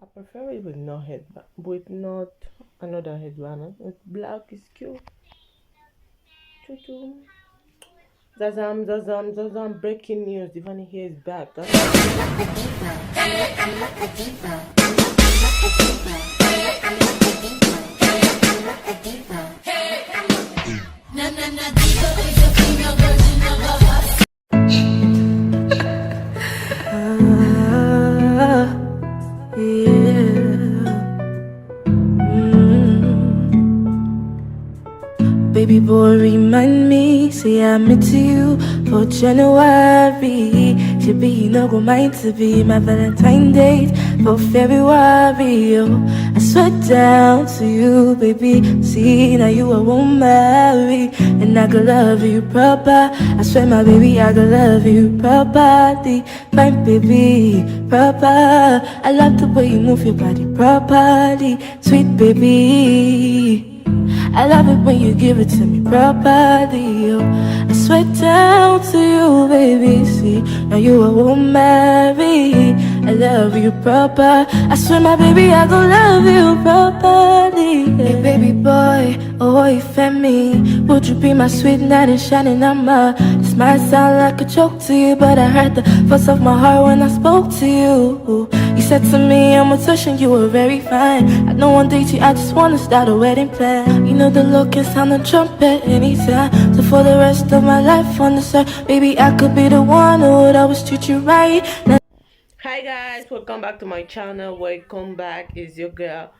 I prefer it with no headband, with not another headband. With black is cute. Choo-choo. Zazam, zazam, zazam. Breaking news. Divany here is back. That's Baby boy, remind me, say I met you for January. Should be no go mind to be my Valentine date for February. Oh, I swear down to you, baby. See, now you I won't marry, and I could love you proper. I swear, my baby, I could love you properly. Fine, baby, proper. I love the way you move your body properly, sweet baby. I love it when you give it to me properly, oh. I swear down to you, baby, see. Now you I won't marry, I love you proper. I swear, my baby, I gon' love you properly, yeah. Hey, baby boy, oh, you me. Would you be my sweet knight in shining armor? This might sound like a joke to you, but I heard the voice of my heart when I spoke to you. You said to me, I'm a touch and you were very fine. I don't want to date you, I just wanna start a wedding plan. You know the Lord can sound a trumpet anytime. So for the rest of my life on this earth, baby, I could be the one who would always treat you right. Hi guys, welcome back to my channel. Welcome back, is your girl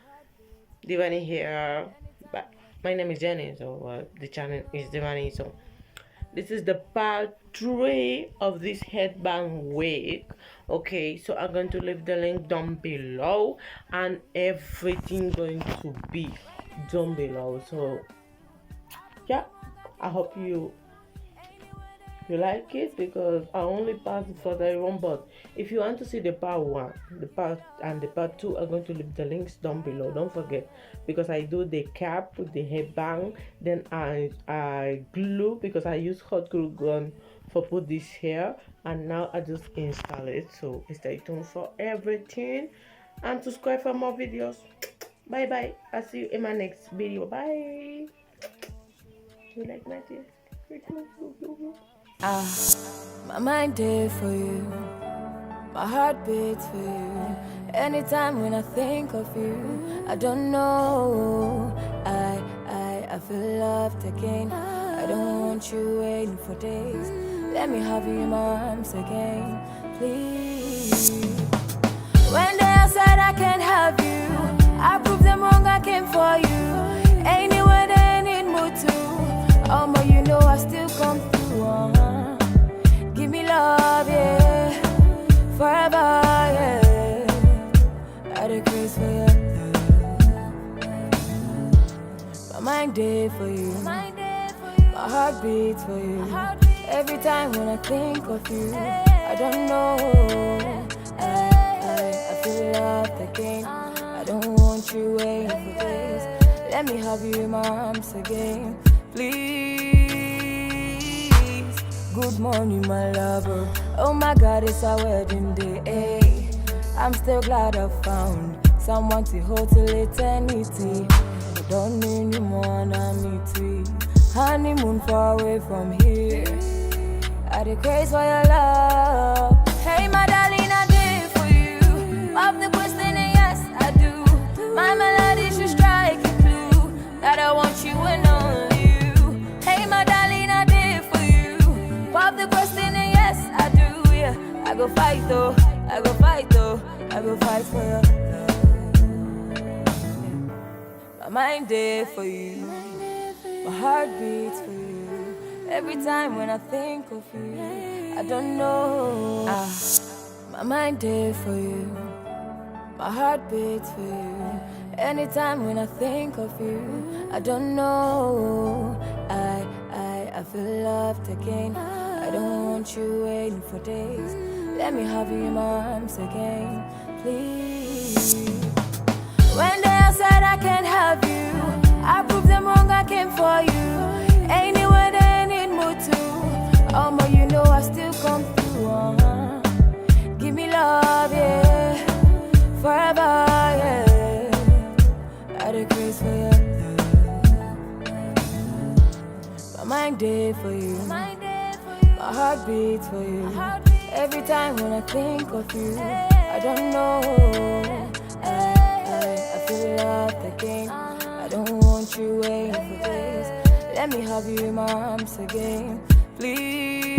Divany here. But my name is Jenny, so the channel is Divany. So this is the part 3 of this headband wig. Okay, so I'm going to leave the link down below, and everything going to be down below. So yeah, I hope you like it, because I only passed for the one. But if you want to see the part 1, the part 2, I'm going to leave the links down below. Don't forget, because I do the cap with the headband, then I glue, because I use hot glue gun for put this hair, and now I just install it. So stay tuned for everything, and subscribe for more videos. Bye bye, I'll see you in my next video. Bye. You like my teeth? My mind there for you, my heart beats for you. Anytime when I think of you, I don't know, I feel loved again. I don't want you waiting for days. Let me have you in my arms again, please. When they outside I can't have you, I prove them wrong, I came for you. Anywhere they need mood to, oh, you know I still come through. Give me love, yeah, forever, yeah. I the grace for you. My mind there for you, my heart beats for you. Every time when I think of you, I don't know, I feel loved again. I don't want you waiting for days. Let me have you in my arms again, please. Good morning, my lover. Oh my God, it's our wedding day. I'm still glad I found someone to hold till eternity. I don't need you more than me too. Honeymoon far away from here. I the craze for your love. Hey, my darling, I did for you. Of the question, yes, I do. My melody should strike a clue that I want you and only you. Hey, my darling, I did for you. Pop the question, yes, I do. Yeah, I go fight though, I go fight though, I go fight for you. My mind there for you, my heart beats for you. Every time when I think of you, I don't know. My mind there for you, my heart beats for you. Anytime when I think of you, I don't know, I feel loved again. I don't want you waiting for days. Let me have you in my arms again, please. When they outside I can't have you, I prove them wrong, I came for you. Anywhere they need mood to, oh, you know I still come through. Give me love, yeah, forever. mind there for you. My heart beats for you. Every time when I think of you, I don't know. I feel loved again. I don't want you waiting for days. Let me have you in my arms again, please.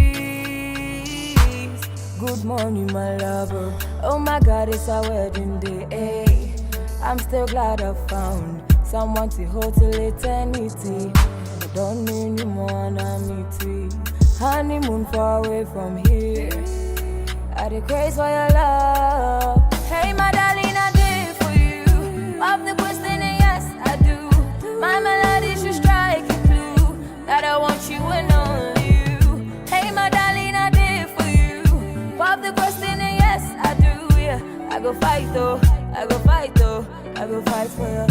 Good morning, my lover. Oh my God, it's our wedding day. I'm still glad I found someone to hold till eternity. I don't need you more than me too. Honeymoon far away from here. I dey craze for your love. Hey, my darling, I did for you. Pop the question and yes, I do. My melody should strike a clue that I want you and only you. Hey, my darling, I did for you. Pop the question and yes, I do. Yeah, I go fight though. I go fight though. I go fight for you.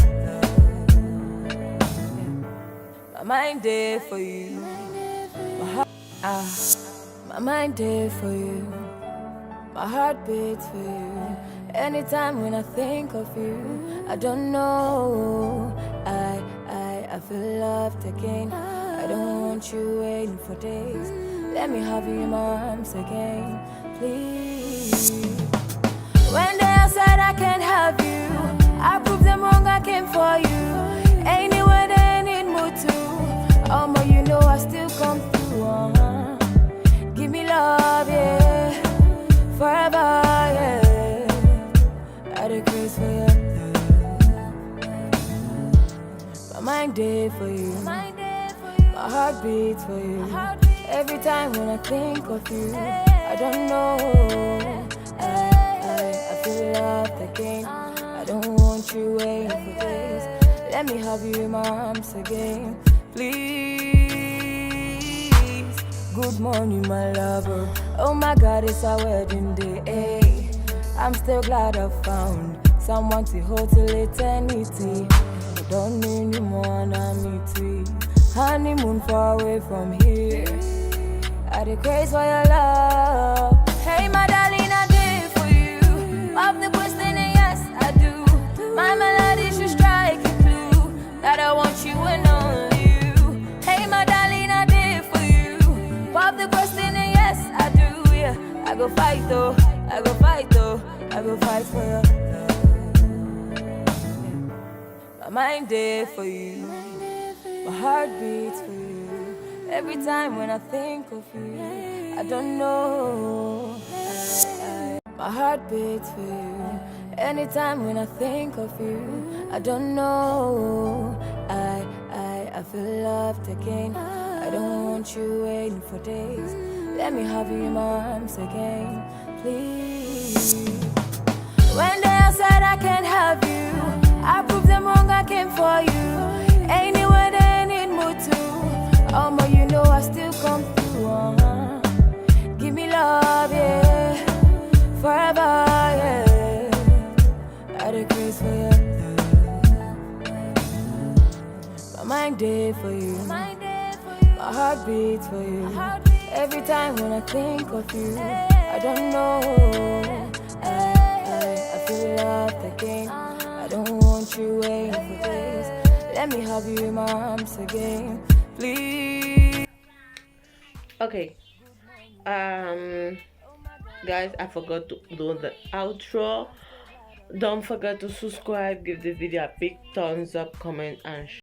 My mind there for you. My mind there for you. My heart beats for you. Anytime when I think of you, I don't know. I feel loved again. I don't want you waiting for days. Let me have you in my arms again, please. When they said I can't have you, I proved them wrong, I came for you. Anywhere they need me to. Oh, you know I still come through. Give me love, yeah, forever, yeah. I dey craze for you. My mind there for you. My heart beats for you. Every time when I think of you, I don't know. I feel loved again. I don't want you waiting for days. Let me have you in my arms again, please. Good morning, my lover. Oh my God, it's our wedding day. I'm still glad I found someone to hold till eternity. I don't need you more than me too. Honeymoon far away from here. I dey craze for your love. Hey, my darling, I did for you. Pop the question and yes, I do. My melody should strike a clue that I want you and only you. Hey, my darling, I did for you. Pop the question and yes, I do. Yeah, I go fight though. I go fight though. I go fight for you. My mind there for you. My heart beats for you. Every time when I think of you, I don't know. My heart beats for you. Anytime when I think of you, I don't know. I feel loved again. I don't want you waiting for days. Let me have you in my arms again, please. When they said I can't have you, I proved them wrong, I came for you. Anywhere they need me to. You know I still come through. Give me love, yeah, forever, yeah. I dey craze for you. My mind there for you. My heart beats for you. Every time when I think of you, I don't know. I feel loved again. I don't want you waiting for days. Let me have you in my arms again, please. Okay, guys, I forgot to do the outro. Don't forget to subscribe, give the video a big thumbs up, comment and share.